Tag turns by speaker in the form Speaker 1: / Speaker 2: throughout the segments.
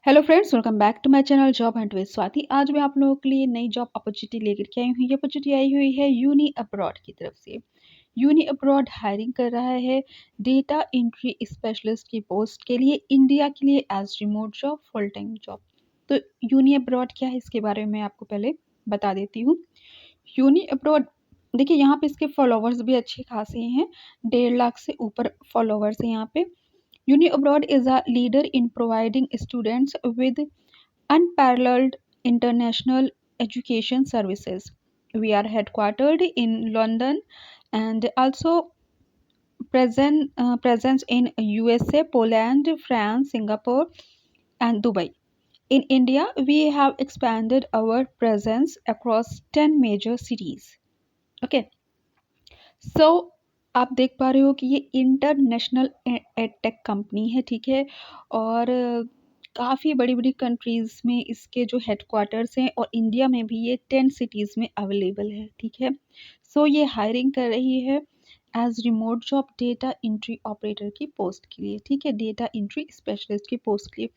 Speaker 1: Hello friends, welcome back to my channel job hunt with Swati. आज मैं आप लोगों के लिए नई जॉब अपॉर्चुनिटी लेकर के आई हूँ। ये अपॉर्चुनिटी आई हुई है यूनी अब्रॉड की तरफ से। यूनी अब्रॉड हायरिंग कर रहा है डेटा एंट्री स्पेशलिस्ट की पोस्ट के लिए इंडिया के लिए as remote job, full time job. तो यूनी अब्रॉड क्या है, इसके बारे में मैं आपको पहले बता देती हूँ। यूनी अब्रॉड, देखिए यहाँ पे इसके फॉलोवर्स भी अच्छे खासे हैं, 1.5 लाख से ऊपर फॉलोवर्स हैं यहाँ पे। Uni Abroad is a leader in providing students with unparalleled international education services. We are headquartered in London and also presence in USA, Poland, France, Singapore, and Dubai. In India, we have expanded our presence across 10 major cities. Okay. सो आप देख पा रहे हो कि ये international edtech company है, ठीक है। और काफ़ी बड़ी बड़ी कंट्रीज़ में इसके जो हेडक्वार्टर्स हैं और इंडिया में भी ये 10 सिटीज़ में अवेलेबल है, ठीक है। सो ये हायरिंग कर रही है as remote job data entry operator की पोस्ट के लिए, ठीक है, डेटा एंट्री स्पेशलिस्ट की पोस्ट के लिए।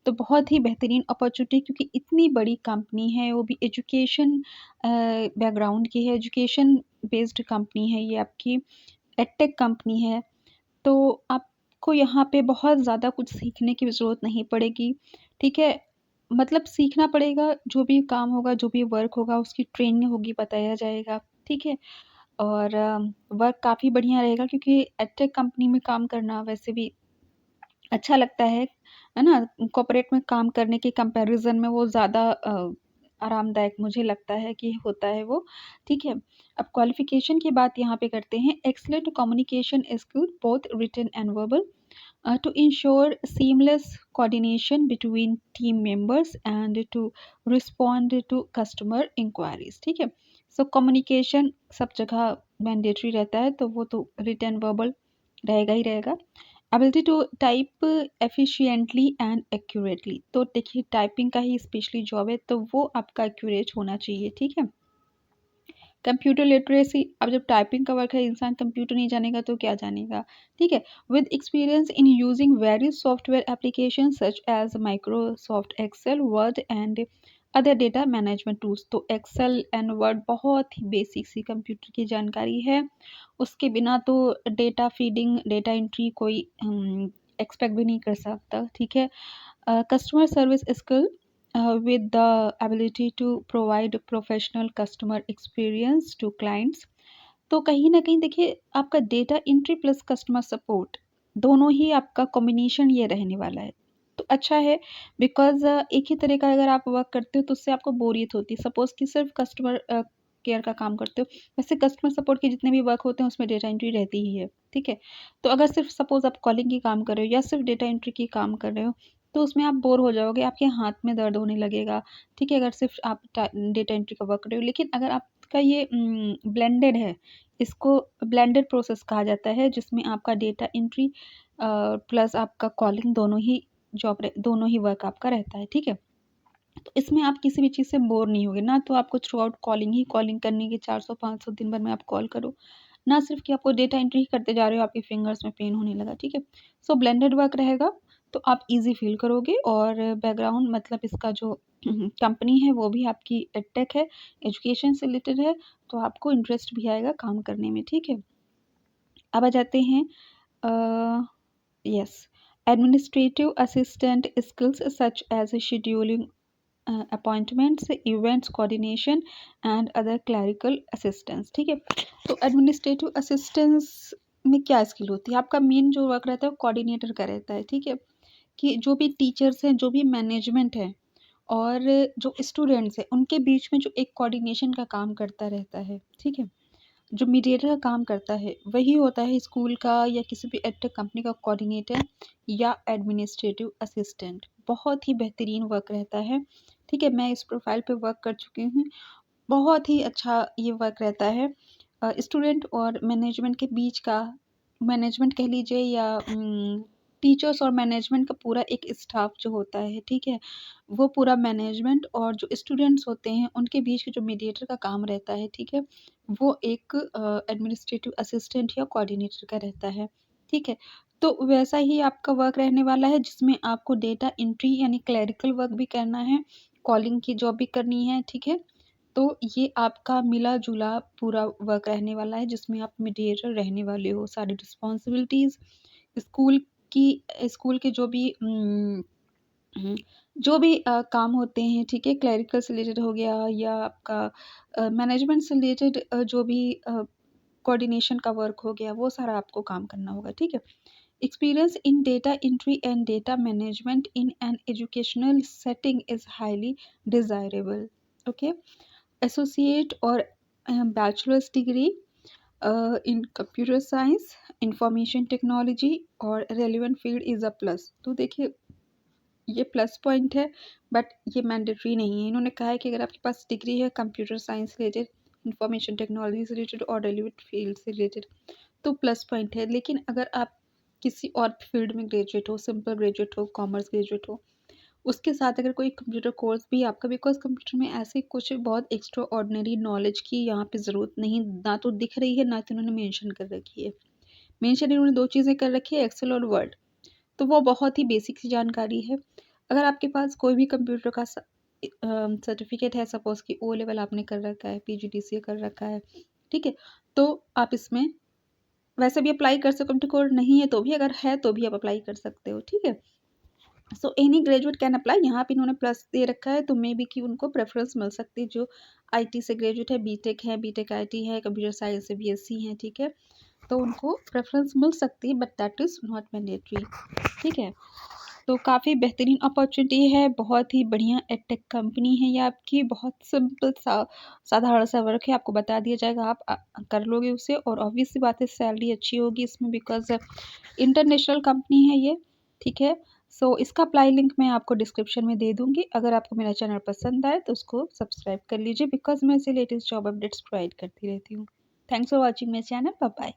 Speaker 1: तो बहुत ही बेहतरीन अपॉर्चुनिटी, क्योंकि इतनी बड़ी कंपनी है, वो भी एजुकेशन बैकग्राउंड की है, एजुकेशन बेस्ड कंपनी है, ये आपकी एडटेक कंपनी है। तो आपको यहाँ पे बहुत ज़्यादा कुछ सीखने की ज़रूरत नहीं पड़ेगी, ठीक है। मतलब सीखना पड़ेगा, जो भी काम होगा, जो भी वर्क होगा, उसकी ट्रेनिंग होगी, बताया जाएगा, ठीक है। और वर्क काफ़ी बढ़िया रहेगा, क्योंकि एडटेक कंपनी में काम करना वैसे भी अच्छा लगता है ना? कॉर्पोरेट में काम करने के कंपैरिज़न में वो ज़्यादा आरामदायक मुझे लगता है कि होता है वो, ठीक है। अब क्वालिफ़िकेशन की बात यहाँ पे करते हैं। Excellent communication skill both written and verbal to ensure seamless coordination between team members and to respond to customer inquiries, ठीक है। सो कम्युनिकेशन सब जगह मैंडेटरी रहता है, तो वो तो रिटन वर्बल रहेगा ही रहेगा। Ability to type efficiently and accurately, तो देखिए टाइपिंग का ही स्पेशली जॉब है, तो वो आपका एक्यूरेट होना चाहिए, ठीक है। कंप्यूटर लिटरेसी, अब जब टाइपिंग का वर्क है, इंसान कंप्यूटर नहीं जानेगा तो क्या जानेगा, ठीक है। With experience in using various software application such as Microsoft Excel, Word and other data management tools. तो एक्सेल एंड वर्ड बहुत ही बेसिक सी कंप्यूटर की जानकारी है, उसके बिना तो डेटा फीडिंग, डेटा एंट्री कोई एक्सपेक्ट भी नहीं कर सकता, ठीक है। Customer service skill with the ability to provide professional customer experience to clients। तो कहीं ना कहीं देखिए आपका data entry plus customer support, दोनों ही आपका कॉम्बिनेशन ये रहने वाला है। तो अच्छा है, बिकॉज एक ही तरह का अगर आप वर्क करते हो तो उससे आपको बोरियत होती है। सपोज कि सिर्फ कस्टमर केयर का काम करते हो, वैसे कस्टमर सपोर्ट के जितने भी वर्क होते हैं उसमें डेटा एंट्री रहती ही है, ठीक है। तो अगर सिर्फ सपोज आप कॉलिंग की काम कर रहे हो या सिर्फ डेटा एंट्री की काम कर रहे हो, तो उसमें आप बोर हो जाओगे, आपके हाथ में दर्द होने लगेगा, ठीक है, अगर सिर्फ आप डेटा एंट्री का वर्क कर रहे हो। लेकिन अगर आपका ये ब्लेंडेड है, इसको ब्लेंडेड प्रोसेस कहा जाता है, जिसमें आपका डेटा एंट्री प्लस आपका कॉलिंग दोनों ही वर्क आपका रहता है, ठीक है। तो इसमें आप किसी भी चीज़ से बोर नहीं होगे ना, तो आपको थ्रू आउट कॉलिंग करने के 400-500 दिन भर में आप कॉल करो, ना सिर्फ कि आपको डेटा एंट्री ही करते जा रहे हो, आपके फिंगर्स में पेन होने लगा, ठीक है। सो ब्लेंडेड वर्क रहेगा, तो आप ईज़ी फ़ील करोगे। और बैकग्राउंड मतलब इसका जो कंपनी है वो भी आपकी एडटेक है, एजुकेशन से रिलेटेड है, तो आपको इंटरेस्ट भी आएगा काम करने में, ठीक है। अब आ जाते हैं yes, administrative assistant skills such as scheduling appointments, events coordination and other clerical assistance, ठीक है। तो एडमिनिस्ट्रेटिव असिस्टेंस में क्या स्किल होती है, आपका मेन जो वर्क रहता है वो कोऑर्डिनेटर का रहता है, ठीक है। कि जो भी टीचर्स हैं, जो भी मैनेजमेंट है और जो स्टूडेंट्स हैं, उनके बीच में जो एक कोऑर्डिनेशन का काम करता रहता है, ठीक है। जो मीडिएटर का काम करता है वही होता है स्कूल का या किसी भी एडटेक कंपनी का कोऑर्डिनेटर या एडमिनिस्ट्रेटिव असिस्टेंट। बहुत ही बेहतरीन वर्क रहता है, ठीक है। मैं इस प्रोफाइल पे वर्क कर चुकी हूँ, बहुत ही अच्छा ये वर्क रहता है। स्टूडेंट और मैनेजमेंट के बीच का, मैनेजमेंट कह लीजिए या टीचर्स और मैनेजमेंट का पूरा एक स्टाफ जो होता है, ठीक है, वो पूरा मैनेजमेंट और जो स्टूडेंट्स होते हैं उनके बीच के जो मीडिएटर का काम रहता है, ठीक है, वो एक एडमिनिस्ट्रेटिव असिस्टेंट या कोऑर्डिनेटर का रहता है, ठीक है। तो वैसा ही आपका वर्क रहने वाला है, जिसमें आपको डेटा एंट्री यानी क्लरिकल वर्क भी करना है, कॉलिंग की जॉब भी करनी है, ठीक है। तो ये आपका मिला-जुला पूरा वर्क रहने वाला है, जिसमें आप मीडिएटर रहने वाले हो। सारी रिस्पॉन्सिबिलिटीज़ स्कूल की स्कूल के हुँ, जो भी काम होते हैं, ठीक है, क्लेरिकल से रिलेटेड हो गया या आपका मैनेजमेंट से रिलेटेड जो भी कोऑर्डिनेशन का वर्क हो गया, वो सारा आपको काम करना होगा, ठीक है। Experience in data entry and data management in an educational setting is highly desirable, okay. Associate और bachelors degree in computer science, information technology और relevant field is a plus. तो देखिए, ये प्लस पॉइंट है, बट ये mandatory नहीं है। इन्होंने कहा है कि अगर आपके पास डिग्री है कंप्यूटर साइंस से रिलेटेड, इंफॉर्मेशन टेक्नोलॉजी से रिलेटेड और रेलेवेंट फील्ड से रिलेटेड, तो प्लस पॉइंट है। लेकिन अगर आप किसी और फील्ड में ग्रेजुएट हो, सिंपल ग्रेजुएट हो, कॉमर्स ग्रेजुएट हो, उसके साथ अगर कोई कंप्यूटर कोर्स भी आपका, बिकॉज़ कंप्यूटर में ऐसे कुछ बहुत एक्स्ट्रा ऑर्डिनरी नॉलेज की यहाँ पे ज़रूरत नहीं, ना तो दिख रही है, ना तो इन्होंने मेंशन कर रखी है। मेंशन इन्होंने 2 चीज़ें कर रखी है, एक्सेल और वर्ड। तो वो बहुत ही बेसिक सी जानकारी है। अगर आपके पास कोई भी कंप्यूटर का सर्टिफ़िकेट है, सपोज़ कि ओ लेवल आपने कर रखा है, पीजीडीसीए कर रखा है, ठीक है? तो आप इसमें वैसे भी अप्लाई कर सकते हो, कंप्यूटर कोड नहीं है तो भी, अगर है तो भी आप अप्लाई कर सकते हो, ठीक है? So any graduate can apply. यहाँ पे इन्होंने प्लस दे रखा है, तो मे बी कि उनको प्रेफ़रेंस मिल सकती है जो आईटी से ग्रेजुएट है, बीटेक आईटी है, कंप्यूटर साइंस से बीएससी हैं, ठीक है? तो उनको प्रेफ़रेंस मिल सकती है, but that is not mandatory, ठीक है? तो काफ़ी बेहतरीन अपॉर्चुनिटी है, बहुत ही बढ़िया एडटेक कंपनी है ये आपकी, बहुत सिंपल सा साधारण सा वर्क है, आपको बता दिया जाएगा, आप कर लोगे उसे, और ऑब्वियस सी बात है सैलरी अच्छी होगी इसमें, बिकॉज़ इंटरनेशनल कंपनी है ये, ठीक है। सो इसका अप्लाई लिंक मैं आपको डिस्क्रिप्शन में दे दूँगी। अगर आपको मेरा चैनल पसंद आए तो उसको सब्सक्राइब कर लीजिए, बिकॉज़ मैं ऐसे लेटेस्ट जॉब अपडेट्स प्रोवाइड करती रहती हूँ। Thanks for watching my channel, bye bye.